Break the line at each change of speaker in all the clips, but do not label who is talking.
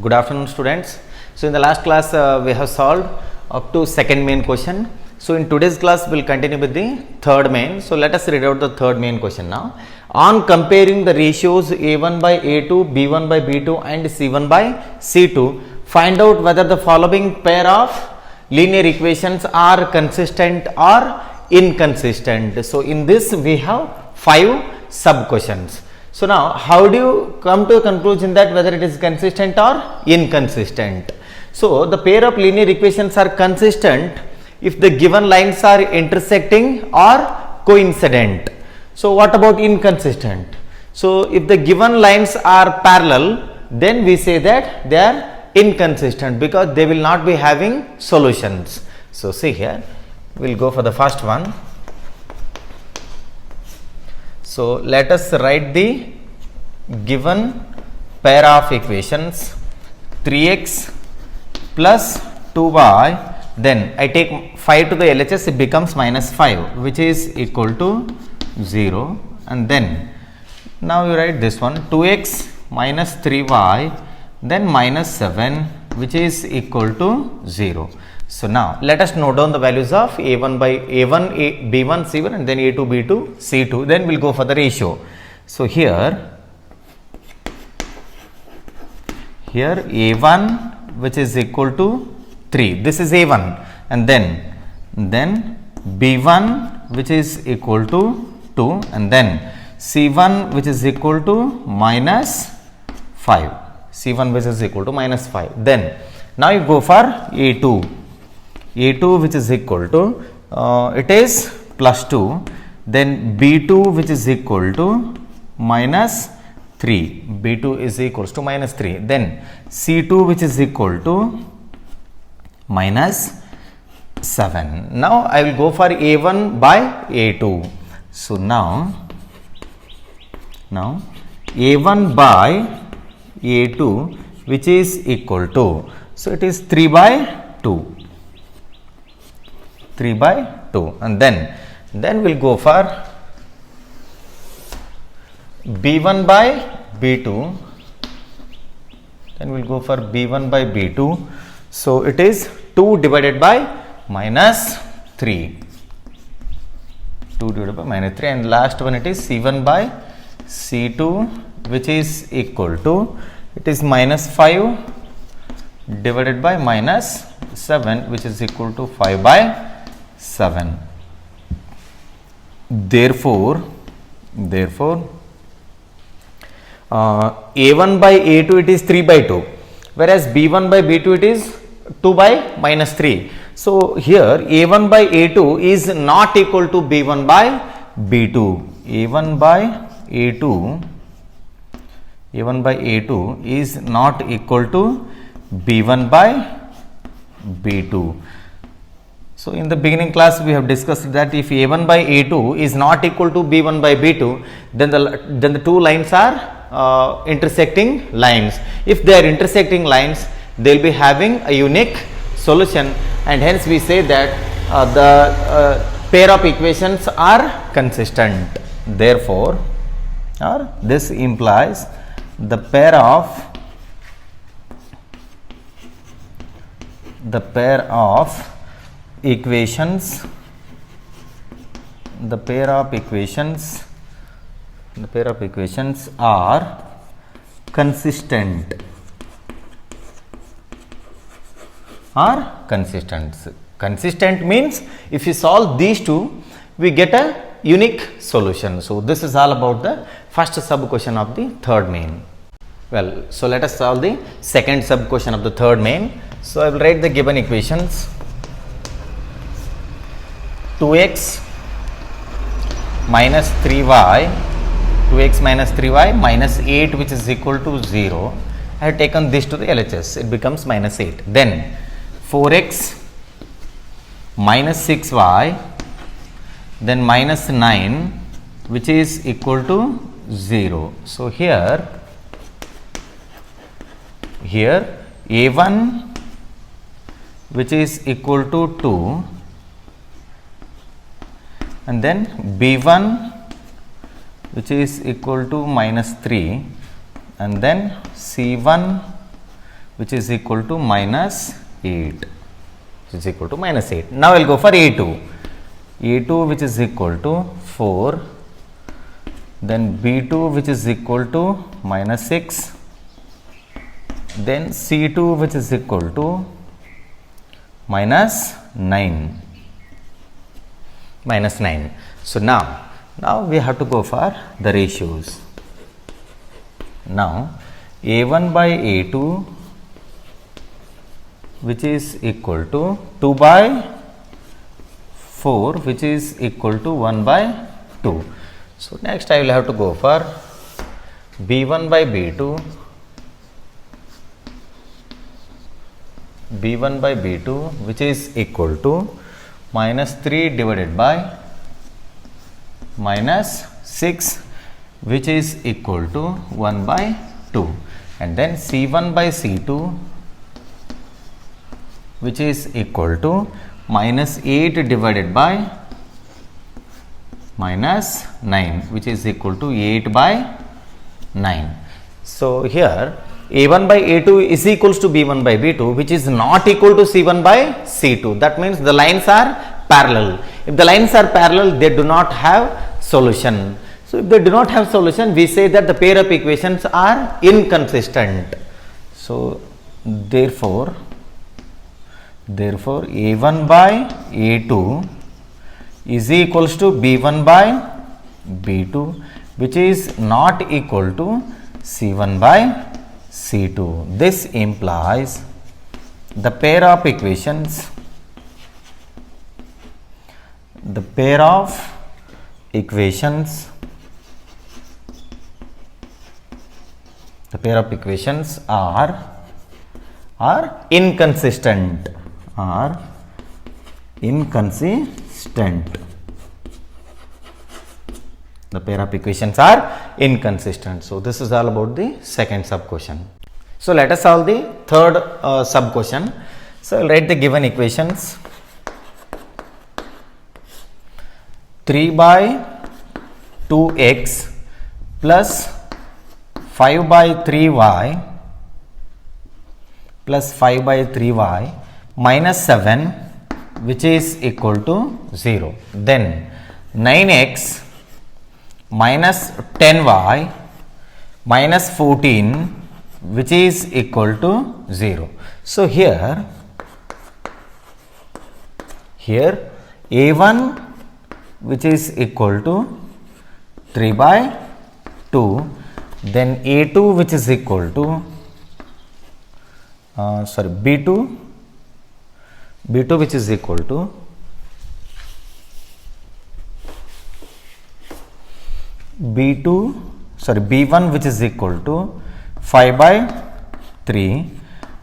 Good afternoon, students. So in the last class we have solved up to second main question. So in today's class we will continue with the third main. So let us read out the third main question now. On comparing the ratios A1 by A2, B1 by B2 and C1 by C2, find out whether the following pair of linear equations are consistent or inconsistent. So in this we have 5 sub questions. So now how do you come to a conclusion that whether it is consistent or inconsistent? So the pair of linear equations are consistent if the given lines are intersecting or coincident. So what about inconsistent? So if the given lines are parallel, then we say that they are inconsistent because they will not be having solutions. So see here, we will go for the first one. So let us write the given pair of equations 3x plus 2y, then I take 5 to the LHS, it becomes minus 5 which is equal to 0, and then now you write this one 2x minus 3y, then minus 7 which is equal to 0. So now let us note down the values of A1 by A1, B1, C1 and then A2, B2, C2, then we will go for the ratio. So here A1 which is equal to 3, this is A1, and then B1 which is equal to 2, and then C1 which is equal to minus 5, C1 which is equal to minus 5. Then now you go for A2 which is equal to it is plus 2, then B2 which is equal to minus 3, B2 is equals to minus 3, then C2 which is equal to minus 7. Now I will go for A1 by A2. So now A1 by A2 which is equal to, so it is 3 by 2, and then we'll go for B1 by B2, then we'll go for B1 by B2. So it is 2 divided by minus 3, 2 divided by minus 3, and last one it is C1 by C2 which is equal to, it is minus 5 divided by minus 7 which is equal to 5 by 7. Therefore A1 by A2 it is 3 by 2, whereas B1 by B2 it is 2 by minus 3. So here A1 by A2 is not equal to B1 by B2. A1 by A2 is not equal to B1 by B2. So in the beginning class we have discussed that if A1 by A2 is not equal to B1 by B2, then the two lines are intersecting lines. If they are intersecting lines, they will be having a unique solution, and hence we say that the pair of equations are consistent. Therefore, this implies the pair of equations are consistent. Consistent means if you solve these two, we get a unique solution. So this is all about the first sub question of the third main. Well, so let us solve the second sub question of the third main. So I will write the given equations 2x minus 3y minus 8 which is equal to 0. I have taken this to the LHS, it becomes minus 8. Then 4x minus 6y, then minus 9 which is equal to 0. So here A1 which is equal to 2, and then B1 which is equal to minus 3, and then C1 which is equal to minus 8, which is equal to minus 8. Now I will go for A2. A2 which is equal to 4, then B2 which is equal to minus 6, then C2 which is equal to minus 9. Minus 9. So now we have to go for the ratios. Now A1 by A2 which is equal to 2 by 4 which is equal to 1 by 2. So next I will have to go for B1 by B2, B1 by B2 which is equal to minus 3 divided by minus 6 which is equal to 1 by 2, and then C1 by C2 which is equal to minus 8 divided by minus 9 which is equal to 8 by 9. So here A1 by A2 is equals to B1 by B2, which is not equal to C1 by C2. That means the lines are parallel. If the lines are parallel, they do not have solution. So if they do not have solution, we say that the pair of equations are inconsistent. So therefore A1 by A2 is equals to B1 by B2, which is not equal to C1 by C2. This implies the pair of equations are inconsistent. The pair of equations are inconsistent. So this is all about the second sub question. So let us solve the third sub question. So I will write the given equations. 3 by 2x plus 5 by 3y plus 5 by 3y minus 7 which is equal to 0. Then 9x minus 10y minus 14 which is equal to 0. So here A1 which is equal to 3 by 2, then A2 which is equal to B2 which is equal to B1 which is equal to 5 by 3,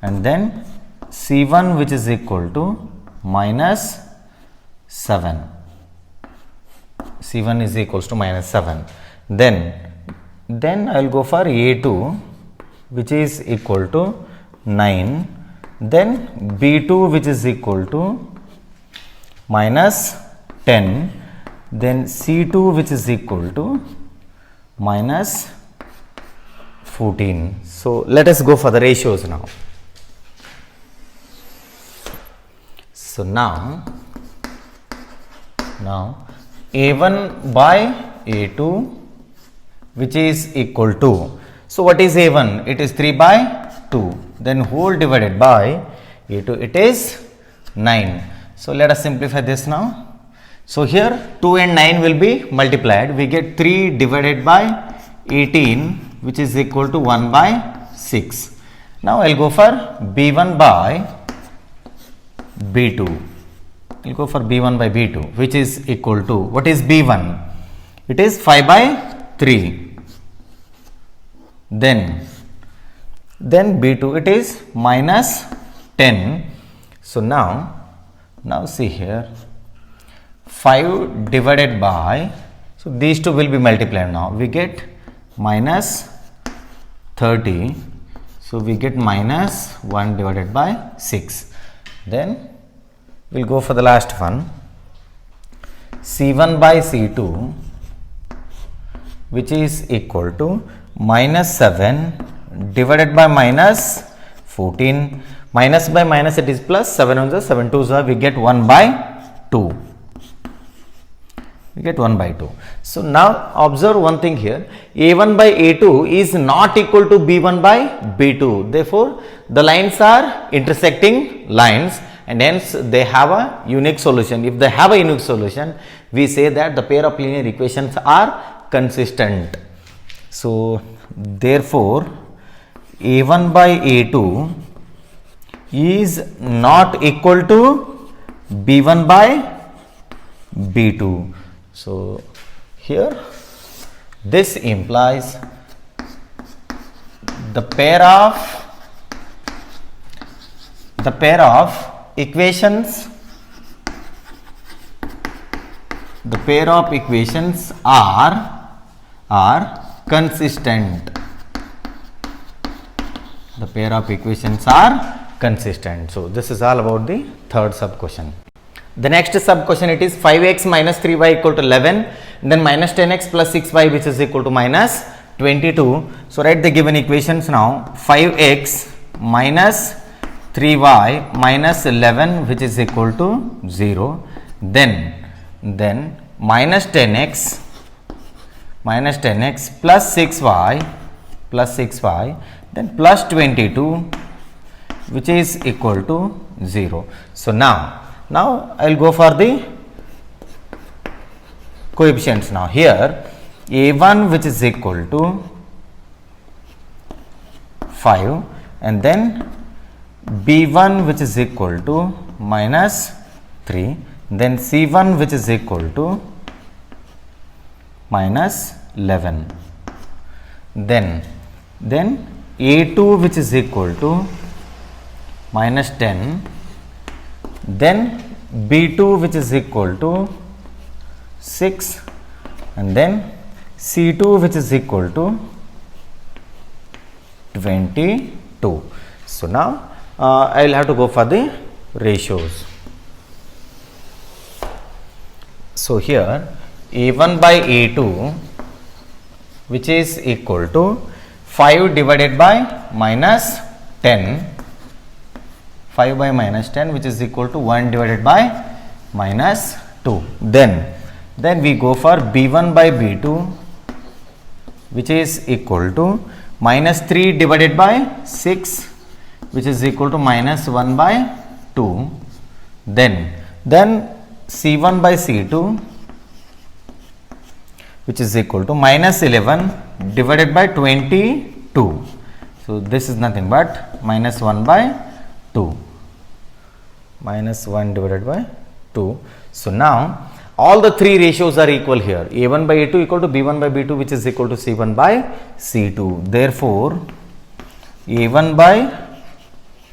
and then C1 which is equal to minus 7. C1 is equals to minus 7. Then I will go for A2 which is equal to 9, then B2 which is equal to minus 10, then C2 which is equal to minus 14. So let us go for the ratios now. So now A1 by A2 which is equal to, so what is A1? It is 3 by 2, then whole divided by A2, it is 9. So let us simplify this now. So here 2 and 9 will be multiplied, we get 3 divided by 18 which is equal to 1 by 6. Now I will go for B1 by B2. We'll go for B1 by B2 which is equal to, what is B1? It is 5 by 3. Then B2 it is minus 10. So now see here 5 divided by, so these two will be multiplied now, we get minus 30. So we get minus 1 divided by 6. Then we will go for the last one, C1 by C2 which is equal to minus 7 divided by minus 14, minus by minus it is plus, 7 on the 7 2s are, we get 1 by 2. We get 1 by 2. So now observe one thing here, A1 by A2 is not equal to B1 by B2. Therefore, the lines are intersecting lines and hence they have a unique solution. If they have a unique solution, we say that the pair of linear equations are consistent. So therefore, A1 by A2 is not equal to B1 by B2. So here this implies the pair of equations are consistent. The pair of equations are consistent. So this is all about the third sub question. The next sub question, it is 5x minus 3y equal to 11, then minus 10x plus 6y which is equal to minus 22. So write the given equations now. 5x minus 3y minus 11 which is equal to 0, then minus 10x plus 6y then plus 22 which is equal to 0. So now I will go for the coefficients now. Here A1 which is equal to 5 and then B1 which is equal to minus 3, then C1 which is equal to minus 11, then A2 which is equal to minus 10, then B2 which is equal to 6 and then C2 which is equal to 22. So now I will have to go for the ratios. So here A1 by A2 which is equal to 5 divided by minus 10, 5 by minus 10 which is equal to 1 divided by minus 2. Then we go for B1 by B2 which is equal to minus 3 divided by 6 which is equal to minus 1 by 2. Then C1 by C2 which is equal to minus 11 divided by 22. So this is nothing but minus 1 by 2, minus 1 divided by 2. So now all the three ratios are equal here. A1 by A2 equal to B1 by B2 which is equal to C1 by C2. Therefore A1 by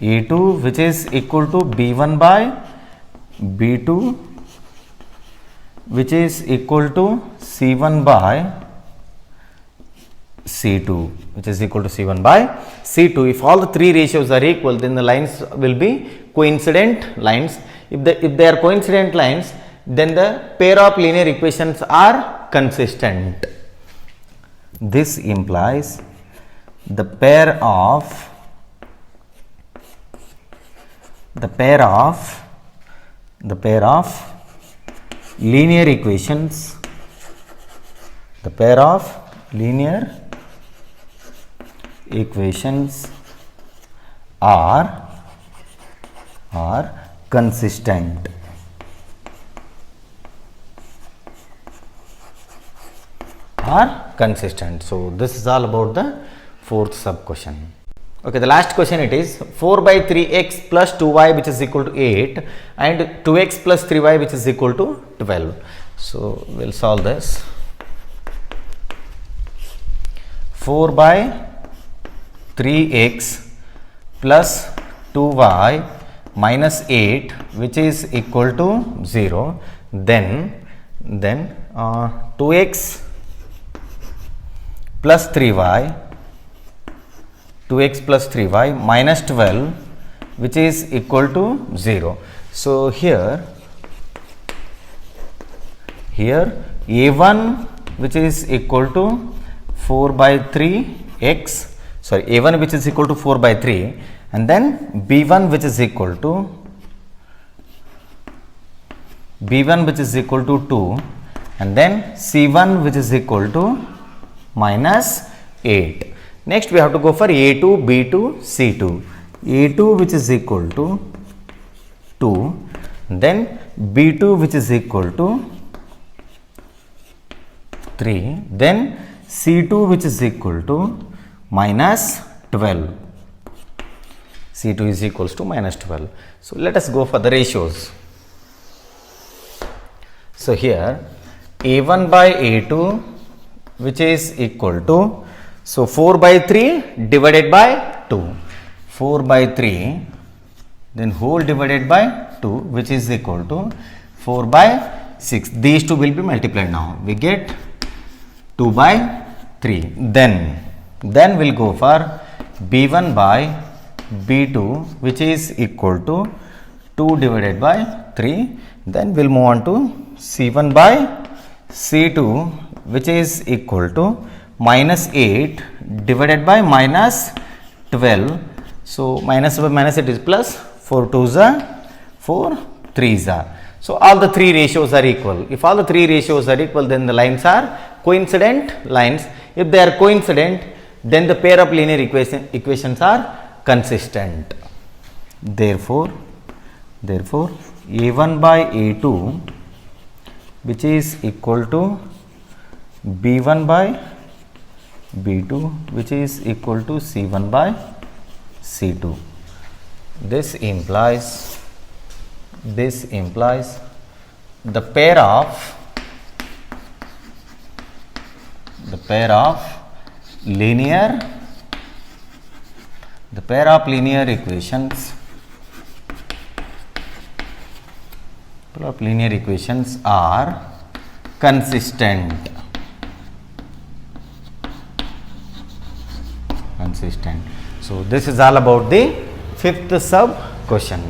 A2 which is equal to B1 by B2 which is equal to C1 by C2 which is equal to C1 by C2. If all the three ratios are equal, then the lines will be coincident lines. If they are coincident lines, then the pair of linear equations are consistent. This implies the pair of linear equations, the pair of linear equations are consistent. So this is all about the fourth sub question. Okay, the last question it is 4 by 3x plus 2y which is equal to 8 and 2x plus 3y which is equal to 12. So we'll solve this. 4 by 3x plus 2y minus 8 which is equal to 0, then 2x plus 3y minus 12 which is equal to 0. So here a1 which is equal to 4 by 3x, sorry, a1 which is equal to 4 by 3 and then B1 which is equal to 2, and then C1 which is equal to minus 8. Next we have to go for A2, B2, C2. A2 which is equal to 2, then B2 which is equal to 3, then C2 which is equal to minus 12. C2 is equals to minus 12. So let us go for the ratios. So here A1 by A2 which is equal to, so 4 by 3 divided by 2, 4 by 3 then whole divided by 2 which is equal to 4 by 6. These two will be multiplied now. We get 2 by 3. Then we'll go for B1 by B2 which is equal to 2 divided by 3. Then we'll move on to C1 by C2 which is equal to minus 8 divided by minus 12. So minus by minus it is plus, 4 2s are 4 3s are. So all the three ratios are equal. If all the three ratios are equal, then the lines are coincident lines. If they are coincident, then the pair of linear equations are consistent. Therefore A1 by A2 which is equal to B1 by B2 which is equal to C1 by C2. This implies the pair of linear equations are consistent. So this is all about the fifth sub question.